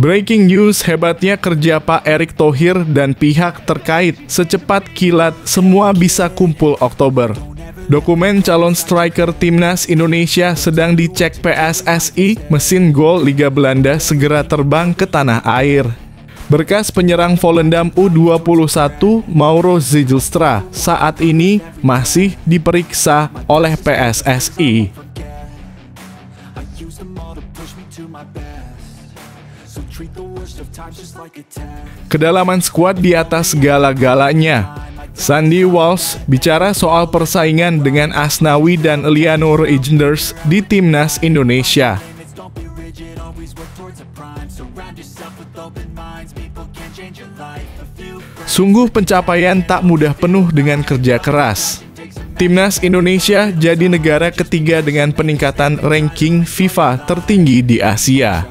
Breaking news, hebatnya kerja Pak Erick Thohir dan pihak terkait. Secepat kilat, semua bisa kumpul Oktober. Dokumen calon striker Timnas Indonesia sedang dicek PSSI, mesin gol Liga Belanda segera terbang ke tanah air. Berkas penyerang Volendam U21 Mauro Zijlstra saat ini masih diperiksa oleh PSSI. Kedalaman skuad di atas segala-galanya. Sandy Walsh bicara soal persaingan dengan Asnawi dan Liano Reijnders di Timnas Indonesia. Sungguh pencapaian tak mudah penuh dengan kerja keras. Timnas Indonesia jadi negara ketiga dengan peningkatan ranking FIFA tertinggi di Asia.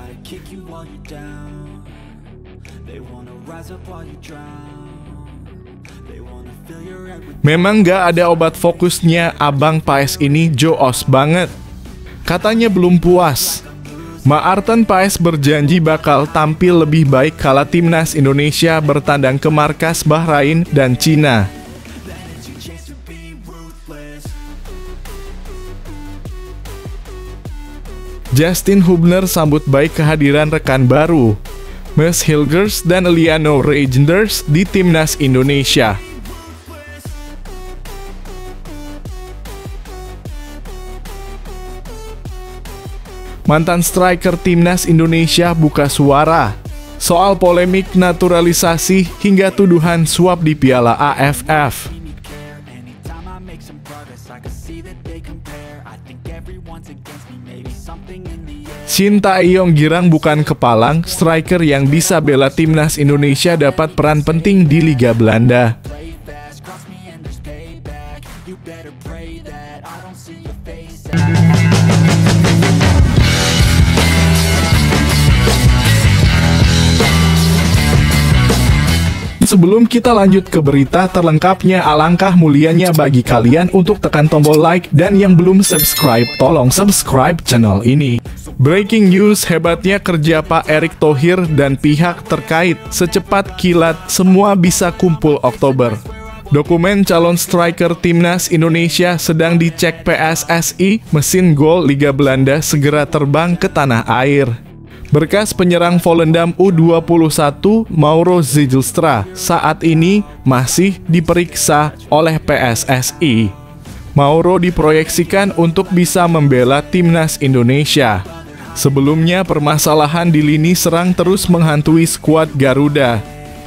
Memang gak ada obat fokusnya, Abang Paes ini joos banget. Katanya belum puas. Maarten Paes berjanji bakal tampil lebih baik kala Timnas Indonesia bertandang ke markas Bahrain dan Cina. Justin Hubner sambut baik kehadiran rekan baru, Mes Hilgers dan Liano Reijnders di Timnas Indonesia. Mantan striker Timnas Indonesia buka suara soal polemik naturalisasi hingga tuduhan suap di Piala AFF. Shin Tae-yong girang bukan kepalang, striker yang bisa bela Timnas Indonesia dapat peran penting di Liga Belanda. Sebelum kita lanjut ke berita terlengkapnya, alangkah mulianya bagi kalian untuk tekan tombol like dan yang belum subscribe, tolong subscribe channel ini. Breaking news, hebatnya kerja Pak Erick Thohir dan pihak terkait. Secepat kilat, semua bisa kumpul Oktober. Dokumen calon striker Timnas Indonesia sedang dicek PSSI, mesin gol Liga Belanda segera terbang ke tanah air. Berkas penyerang Volendam U21 Mauro Zijlstra saat ini masih diperiksa oleh PSSI. Mauro diproyeksikan untuk bisa membela Timnas Indonesia. Sebelumnya permasalahan di lini serang terus menghantui skuad Garuda.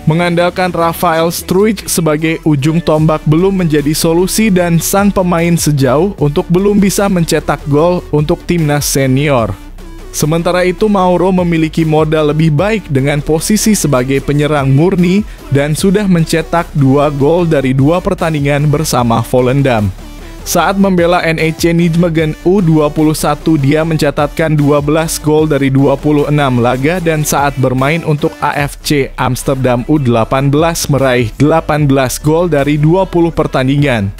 Mengandalkan Rafael Struijk sebagai ujung tombak belum menjadi solusi dan sang pemain sejauh untuk belum bisa mencetak gol untuk Timnas senior. Sementara itu Mauro memiliki modal lebih baik dengan posisi sebagai penyerang murni dan sudah mencetak 2 gol dari 2 pertandingan bersama Volendam. Saat membela NEC Nijmegen U21 dia mencatatkan 12 gol dari 26 laga dan saat bermain untuk AFC Amsterdam U18 meraih 18 gol dari 20 pertandingan.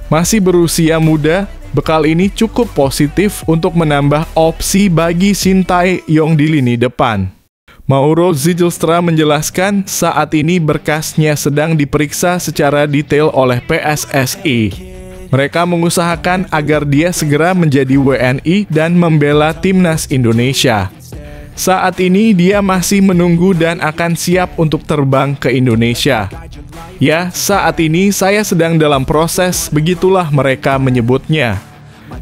Masih berusia muda, bekal ini cukup positif untuk menambah opsi bagi Shin Tae-yong di lini depan. Mauro Zijlstra menjelaskan saat ini berkasnya sedang diperiksa secara detail oleh PSSI. Mereka mengusahakan agar dia segera menjadi WNI dan membela Timnas Indonesia. Saat ini dia masih menunggu dan akan siap untuk terbang ke Indonesia. Ya, saat ini saya sedang dalam proses, begitulah mereka menyebutnya.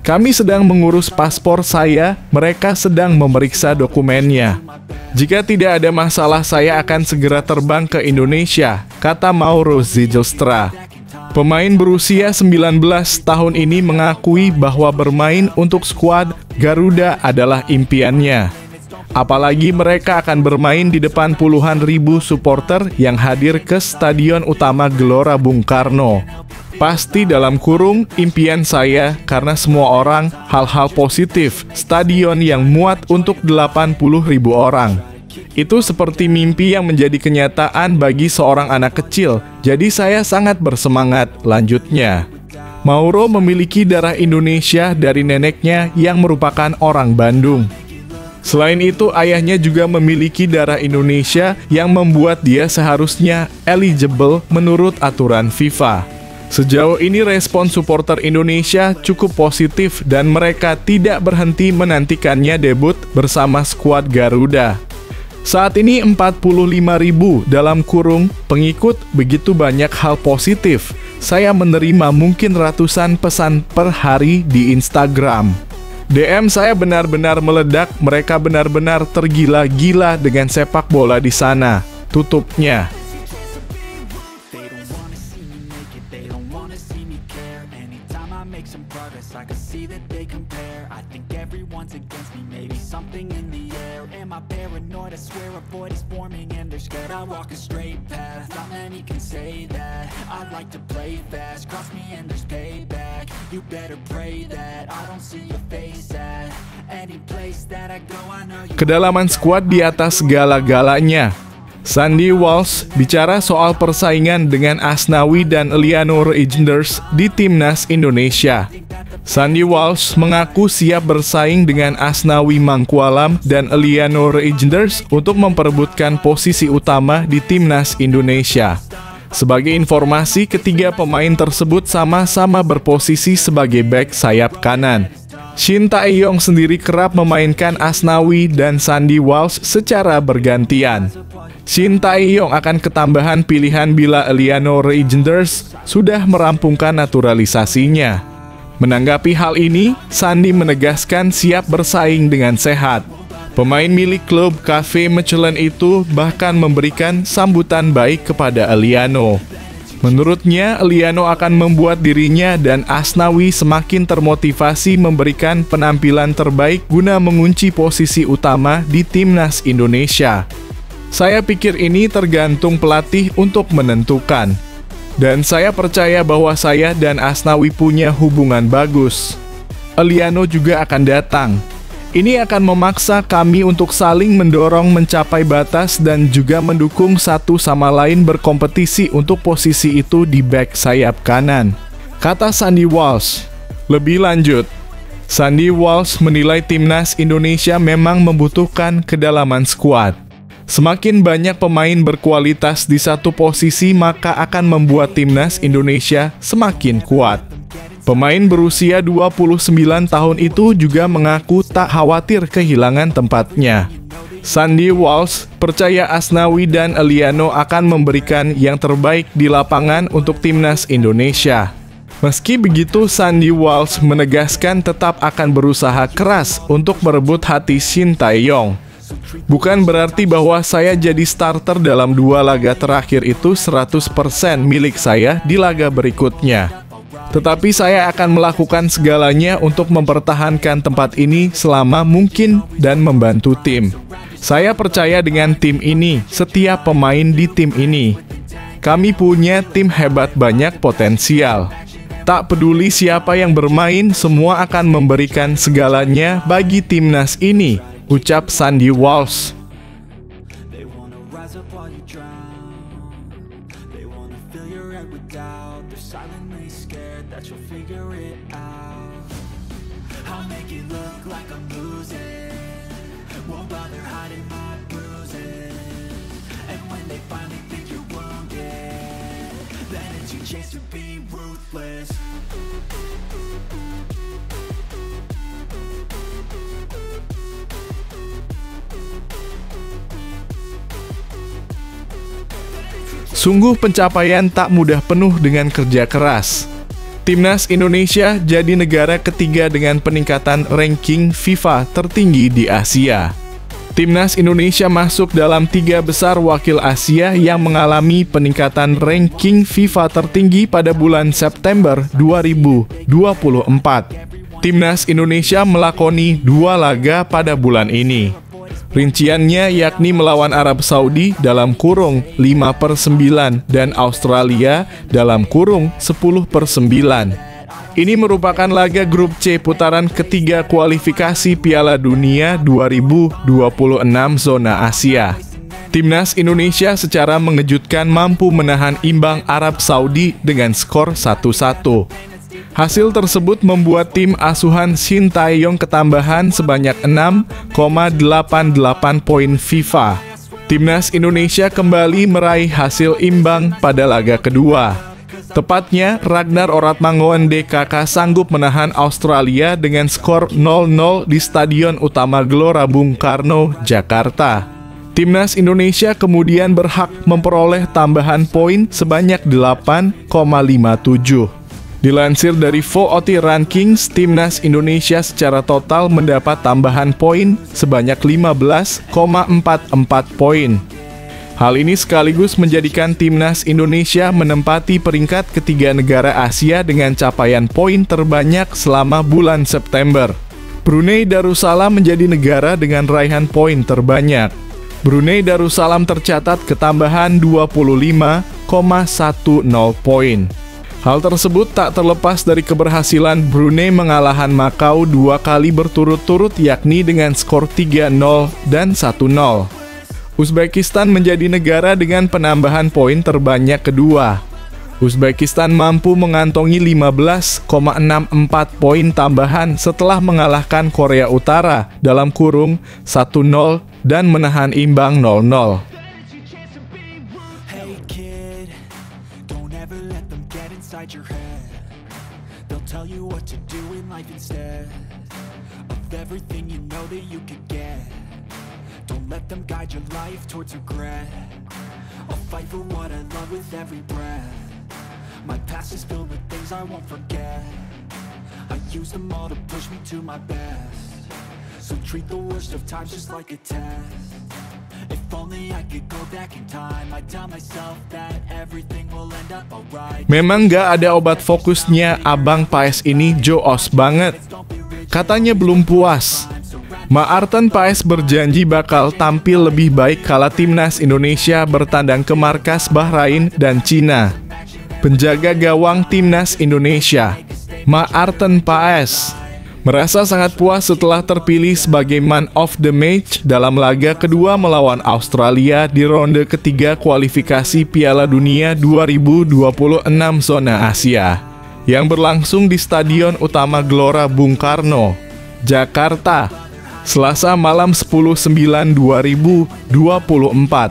Kami sedang mengurus paspor saya, mereka sedang memeriksa dokumennya. Jika tidak ada masalah saya akan segera terbang ke Indonesia, kata Mauro Zijlstra. Pemain berusia 19 tahun ini mengakui bahwa bermain untuk skuad Garuda adalah impiannya. Apalagi mereka akan bermain di depan puluhan ribu supporter yang hadir ke Stadion Utama Gelora Bung Karno. Pasti dalam kurung impian saya karena semua orang hal-hal positif, stadion yang muat untuk 80.000 orang. Itu seperti mimpi yang menjadi kenyataan bagi seorang anak kecil, jadi saya sangat bersemangat, lanjutnya. Mauro memiliki darah Indonesia dari neneknya yang merupakan orang Bandung. Selain itu, ayahnya juga memiliki darah Indonesia yang membuat dia seharusnya eligible menurut aturan FIFA. Sejauh ini respon supporter Indonesia cukup positif dan mereka tidak berhenti menantikannya debut bersama skuad Garuda. Saat ini 45.000 dalam kurung pengikut, begitu banyak hal positif. Saya menerima mungkin ratusan pesan per hari di Instagram. DM saya benar-benar meledak, mereka benar-benar tergila-gila dengan sepak bola di sana. Tutupnya. Kedalaman skuad di atas segala-galanya. Sandy Walsh bicara soal persaingan dengan Asnawi dan Eliano Reijnders di Timnas Indonesia. Sandy Walsh mengaku siap bersaing dengan Asnawi Mangkualam dan Eliano Reijnders untuk memperebutkan posisi utama di Timnas Indonesia. Sebagai informasi, ketiga pemain tersebut sama-sama berposisi sebagai bek sayap kanan. Shin Tae-yong sendiri kerap memainkan Asnawi dan Sandy Walsh secara bergantian. Shin Tae-yong akan ketambahan pilihan bila Eliano Reijnders sudah merampungkan naturalisasinya. Menanggapi hal ini, Sandy menegaskan siap bersaing dengan sehat. Pemain milik klub Cafe Mechelen itu bahkan memberikan sambutan baik kepada Eliano. Menurutnya, Eliano akan membuat dirinya dan Asnawi semakin termotivasi memberikan penampilan terbaik guna mengunci posisi utama di Timnas Indonesia. Saya pikir ini tergantung pelatih untuk menentukan. Dan saya percaya bahwa saya dan Asnawi punya hubungan bagus. Eliano juga akan datang. Ini akan memaksa kami untuk saling mendorong mencapai batas dan juga mendukung satu sama lain berkompetisi untuk posisi itu di bek sayap kanan, kata Sandy Walsh. Lebih lanjut, Sandy Walsh menilai Timnas Indonesia memang membutuhkan kedalaman skuad. Semakin banyak pemain berkualitas di satu posisi maka akan membuat Timnas Indonesia semakin kuat. Pemain berusia 29 tahun itu juga mengaku tak khawatir kehilangan tempatnya. Sandy Walsh percaya Asnawi dan Eliano akan memberikan yang terbaik di lapangan untuk Timnas Indonesia. Meski begitu, Sandy Walsh menegaskan tetap akan berusaha keras untuk merebut hati Shin Tae-yong. Bukan berarti bahwa saya jadi starter dalam 2 laga terakhir itu 100% milik saya di laga berikutnya. Tetapi saya akan melakukan segalanya untuk mempertahankan tempat ini selama mungkin dan membantu tim. Saya percaya dengan tim ini, setiap pemain di tim ini. Kami punya tim hebat, banyak potensial. Tak peduli siapa yang bermain, semua akan memberikan segalanya bagi Timnas ini, ucap Sandy Walsh. Sungguh pencapaian tak mudah penuh dengan kerja keras. Timnas Indonesia jadi negara ketiga dengan peningkatan ranking FIFA tertinggi di Asia. Timnas Indonesia masuk dalam 3 besar wakil Asia yang mengalami peningkatan ranking FIFA tertinggi pada bulan September 2024. Timnas Indonesia melakoni 2 laga pada bulan ini. Rinciannya yakni melawan Arab Saudi dalam kurung 5/9 dan Australia dalam kurung 10/9. Ini merupakan laga grup C putaran ketiga kualifikasi Piala Dunia 2026 zona Asia. Timnas Indonesia secara mengejutkan mampu menahan imbang Arab Saudi dengan skor 1-1. Hasil tersebut membuat tim asuhan Shin Tae-yong ketambahan sebanyak 6,88 poin FIFA. Timnas Indonesia kembali meraih hasil imbang pada laga kedua. Tepatnya, Ragnar Oratmangoen DKK sanggup menahan Australia dengan skor 0-0 di Stadion Utama Gelora Bung Karno, Jakarta. Timnas Indonesia kemudian berhak memperoleh tambahan poin sebanyak 8,57. Dilansir dari VOT Rankings, Timnas Indonesia secara total mendapat tambahan poin sebanyak 15,44 poin. Hal ini sekaligus menjadikan Timnas Indonesia menempati peringkat ketiga negara Asia dengan capaian poin terbanyak selama bulan September. Brunei Darussalam menjadi negara dengan raihan poin terbanyak. Brunei Darussalam tercatat ketambahan 25,10 poin. Hal tersebut tak terlepas dari keberhasilan Brunei mengalahkan Makau 2 kali berturut-turut, yakni dengan skor 3-0 dan 1-0. Uzbekistan menjadi negara dengan penambahan poin terbanyak kedua. Uzbekistan mampu mengantongi 15,64 poin tambahan setelah mengalahkan Korea Utara dalam kurung 1-0 dan menahan imbang 0-0. Don't let them guide your life towards regret. I'll fight for what I love with every breath. My past is filled with things I won't forget. I use them all to push me to my best. So treat the worst of times just like a test. If only I could go back in time, I'd tell myself that everything will end up alright. Memang gak ada obat fokusnya, Abang Paes ini joos banget. Katanya belum puas. Maarten Paes berjanji bakal tampil lebih baik kala Timnas Indonesia bertandang ke markas Bahrain dan Cina. Penjaga gawang Timnas Indonesia, Maarten Paes, merasa sangat puas setelah terpilih sebagai man of the match dalam laga kedua melawan Australia di ronde ketiga kualifikasi Piala Dunia 2026 zona Asia yang berlangsung di Stadion Utama Gelora Bung Karno, Jakarta, Selasa malam 10/9/2024.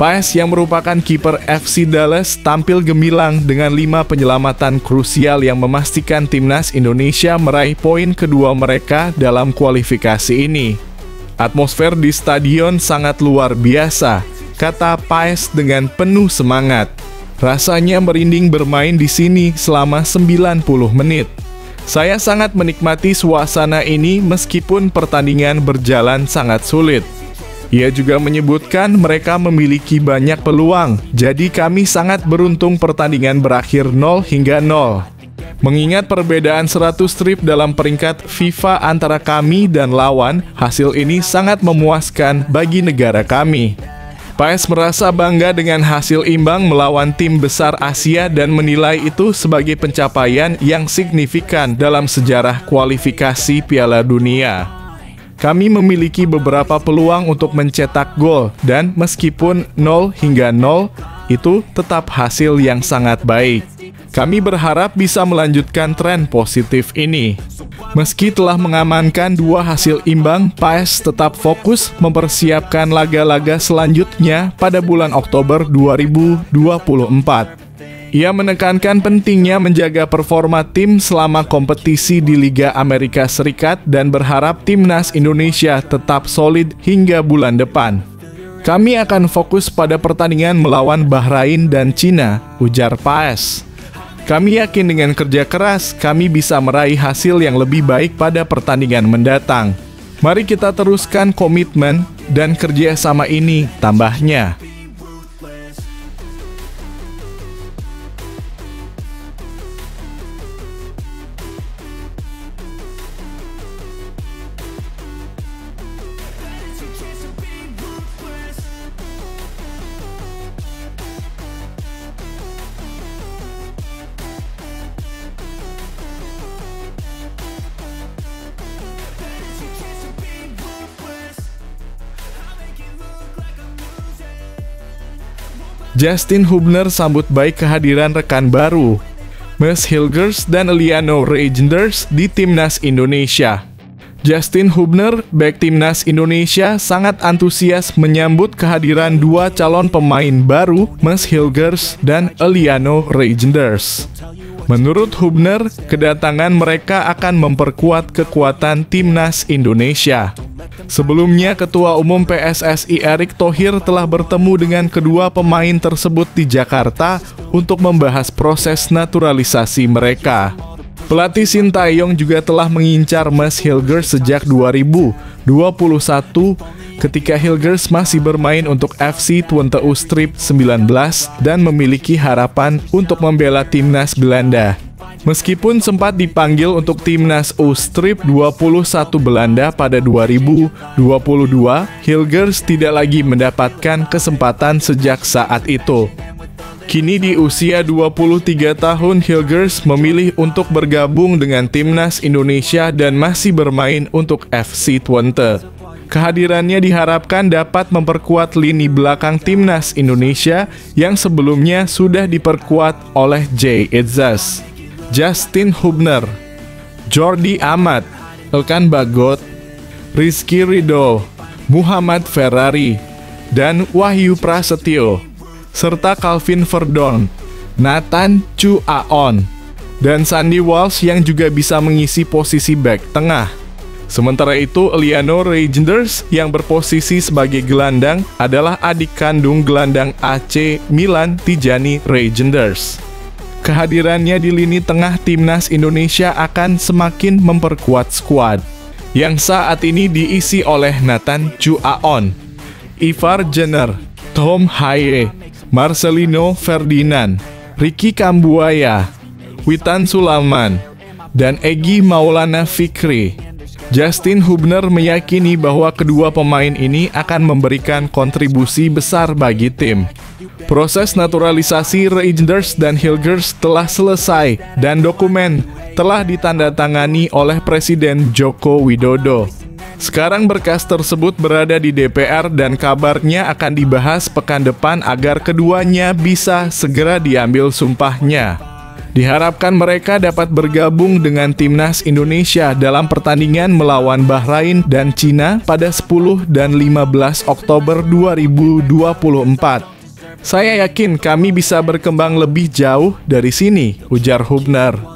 Paes yang merupakan kiper FC Dallas tampil gemilang dengan 5 penyelamatan krusial yang memastikan Timnas Indonesia meraih poin kedua mereka dalam kualifikasi ini. Atmosfer di stadion sangat luar biasa, kata Paes dengan penuh semangat. Rasanya merinding bermain di sini selama 90 menit. Saya sangat menikmati suasana ini meskipun pertandingan berjalan sangat sulit. Ia juga menyebutkan mereka memiliki banyak peluang, jadi kami sangat beruntung pertandingan berakhir 0-0. Mengingat perbedaan 100 strip dalam peringkat FIFA antara kami dan lawan, hasil ini sangat memuaskan bagi negara kami. Paes merasa bangga dengan hasil imbang melawan tim besar Asia dan menilai itu sebagai pencapaian yang signifikan dalam sejarah kualifikasi Piala Dunia. Kami memiliki beberapa peluang untuk mencetak gol dan meskipun 0-0 itu tetap hasil yang sangat baik. Kami berharap bisa melanjutkan tren positif ini. Meski telah mengamankan 2 hasil imbang, Paes tetap fokus mempersiapkan laga-laga selanjutnya pada bulan Oktober 2024. Ia menekankan pentingnya menjaga performa tim selama kompetisi di Liga Amerika Serikat dan berharap Timnas Indonesia tetap solid hingga bulan depan. Kami akan fokus pada pertandingan melawan Bahrain dan Cina, ujar Paes. Kami yakin dengan kerja keras, kami bisa meraih hasil yang lebih baik pada pertandingan mendatang. Mari kita teruskan komitmen dan kerja sama ini, tambahnya. Justin Hubner sambut baik kehadiran rekan baru. Mes Hilgers dan Eliano Reijnders di Timnas Indonesia. Justin Hubner, bek Timnas Indonesia, sangat antusias menyambut kehadiran dua calon pemain baru, Mes Hilgers dan Eliano Reijnders. Menurut Hubner, kedatangan mereka akan memperkuat kekuatan Timnas Indonesia. Sebelumnya, Ketua Umum PSSI Erick Thohir telah bertemu dengan kedua pemain tersebut di Jakarta untuk membahas proses naturalisasi mereka. Pelatih Sintayong juga telah mengincar Mes Hilgers sejak 2021 ketika Hilgers masih bermain untuk FC Twente Oosterschip 19 dan memiliki harapan untuk membela timnas Belanda. Meskipun sempat dipanggil untuk timnas Oosterschip 21 Belanda pada 2022, Hilgers tidak lagi mendapatkan kesempatan sejak saat itu. Kini di usia 23 tahun, Hilgers memilih untuk bergabung dengan Timnas Indonesia dan masih bermain untuk FC Twente. Kehadirannya diharapkan dapat memperkuat lini belakang Timnas Indonesia yang sebelumnya sudah diperkuat oleh Jay Itzas, Justin Hubner, Jordi Amat, Elkan Bagot, Rizky Ridho, Muhammad Ferrari, dan Wahyu Prasetyo, serta Calvin Verdon, Nathan Chu Aon, dan Sandy Walsh yang juga bisa mengisi posisi bek tengah. Sementara itu, Eliano Reijnders yang berposisi sebagai gelandang adalah adik kandung gelandang AC Milan Tijani Reijnders. Kehadirannya di lini tengah Timnas Indonesia akan semakin memperkuat skuad, yang saat ini diisi oleh Nathan Chu Aon, Ivar Jenner, Tom Haye, Marcelino Ferdinand, Ricky Kambuaya, Witan Sulaiman, dan Egy Maulana Fikri. Justin Hubner meyakini bahwa kedua pemain ini akan memberikan kontribusi besar bagi tim. Proses naturalisasi Reijnders dan Hilgers telah selesai dan dokumen telah ditandatangani oleh Presiden Joko Widodo. Sekarang berkas tersebut berada di DPR dan kabarnya akan dibahas pekan depan agar keduanya bisa segera diambil sumpahnya. Diharapkan mereka dapat bergabung dengan Timnas Indonesia dalam pertandingan melawan Bahrain dan Cina pada 10 dan 15 Oktober 2024. Saya yakin kami bisa berkembang lebih jauh dari sini, ujar Hubner.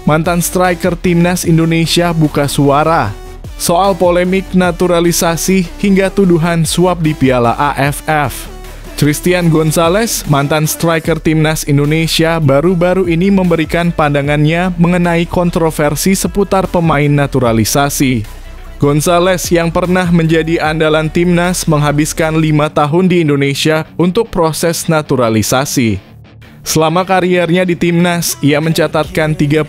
Mantan striker Timnas Indonesia buka suara soal polemik naturalisasi hingga tuduhan suap di Piala AFF. Christian Gonzalez, mantan striker Timnas Indonesia, baru-baru ini memberikan pandangannya mengenai kontroversi seputar pemain naturalisasi. Gonzalez yang pernah menjadi andalan Timnas menghabiskan 5 tahun di Indonesia untuk proses naturalisasi. Selama kariernya di Timnas, ia mencatatkan 32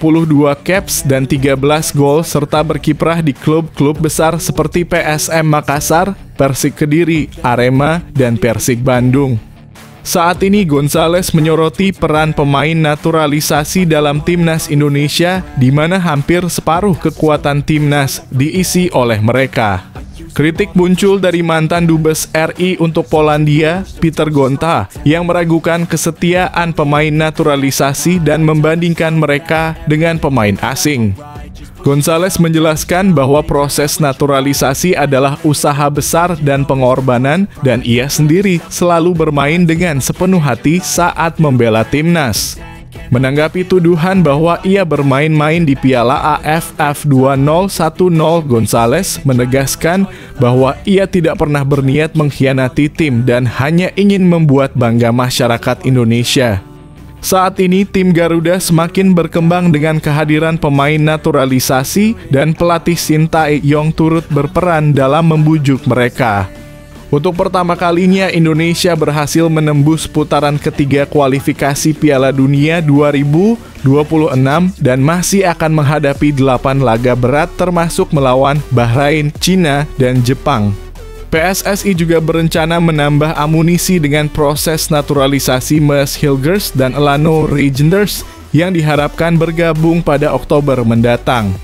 caps dan 13 gol serta berkiprah di klub-klub besar seperti PSM Makassar, Persik Kediri, Arema, dan Persik Bandung. Saat ini Gonzalez menyoroti peran pemain naturalisasi dalam Timnas Indonesia di mana hampir separuh kekuatan Timnas diisi oleh mereka. Kritik muncul dari mantan Dubes RI untuk Polandia, Peter Gonta, yang meragukan kesetiaan pemain naturalisasi dan membandingkan mereka dengan pemain asing. Gonzalez menjelaskan bahwa proses naturalisasi adalah usaha besar dan pengorbanan, dan ia sendiri selalu bermain dengan sepenuh hati saat membela Timnas. Menanggapi tuduhan bahwa ia bermain-main di Piala AFF 2010, Gonzalez menegaskan bahwa ia tidak pernah berniat mengkhianati tim dan hanya ingin membuat bangga masyarakat Indonesia. Saat ini tim Garuda semakin berkembang dengan kehadiran pemain naturalisasi dan pelatih Sintayong turut berperan dalam membujuk mereka. Untuk pertama kalinya Indonesia berhasil menembus putaran ketiga kualifikasi Piala Dunia 2026 dan masih akan menghadapi 8 laga berat termasuk melawan Bahrain, Cina, dan Jepang. PSSI juga berencana menambah amunisi dengan proses naturalisasi Maes Hilgers dan Elano Reijnders yang diharapkan bergabung pada Oktober mendatang.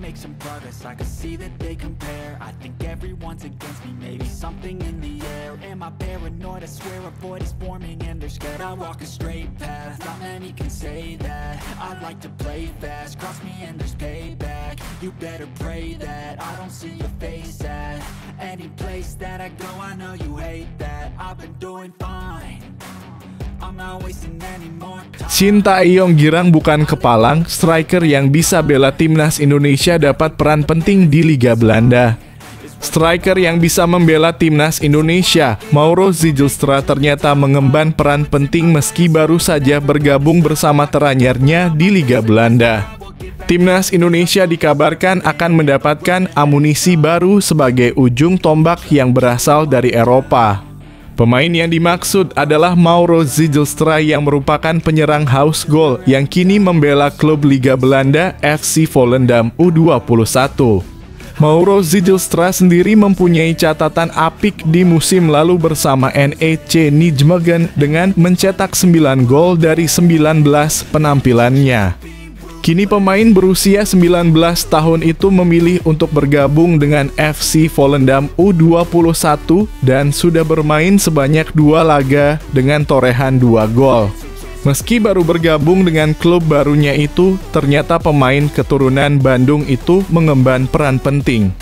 Make some progress, I can see that they compare. I think everyone's against me, maybe something in the air. Am I paranoid? I swear a void is forming and they're scared. I walk a straight path, not many can say that. I like to play fast, cross me and there's payback. You better pray that I don't see your face at any place that I go. I know you hate that. I've been doing fine. Shin Tae-yong girang bukan kepalang, striker yang bisa bela timnas Indonesia dapat peran penting di Liga Belanda. Striker yang bisa membela timnas Indonesia, Mauro Zijlstra ternyata mengemban peran penting meski baru saja bergabung bersama teranyarnya di Liga Belanda. Timnas Indonesia dikabarkan akan mendapatkan amunisi baru sebagai ujung tombak yang berasal dari Eropa. Pemain yang dimaksud adalah Mauro Zijlstra yang merupakan penyerang house goal yang kini membela klub Liga Belanda FC Volendam U21. Mauro Zijlstra sendiri mempunyai catatan apik di musim lalu bersama NEC Nijmegen dengan mencetak 9 gol dari 19 penampilannya. Kini pemain berusia 19 tahun itu memilih untuk bergabung dengan FC Volendam U21 dan sudah bermain sebanyak 2 laga dengan torehan 2 gol. Meski baru bergabung dengan klub barunya itu, ternyata pemain keturunan Bandung itu mengemban peran penting.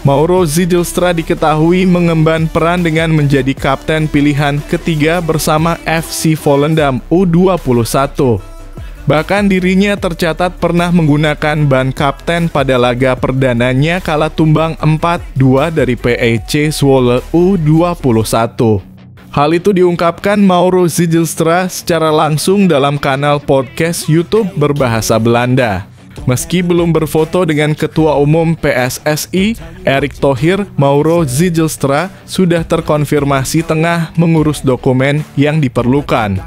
Mauro Zijlstra diketahui mengemban peran dengan menjadi kapten pilihan ketiga bersama FC Volendam U21. Bahkan dirinya tercatat pernah menggunakan ban kapten pada laga perdananya kala tumbang 4-2 dari PEC Zwolle U21. Hal itu diungkapkan Mauro Zijlstra secara langsung dalam kanal podcast YouTube berbahasa Belanda. Meski belum berfoto dengan Ketua Umum PSSI, Erick Thohir, Mauro Zijlstra sudah terkonfirmasi tengah mengurus dokumen yang diperlukan.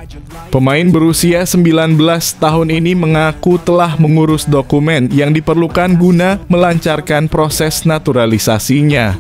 Pemain berusia 19 tahun ini mengaku telah mengurus dokumen yang diperlukan guna melancarkan proses naturalisasinya.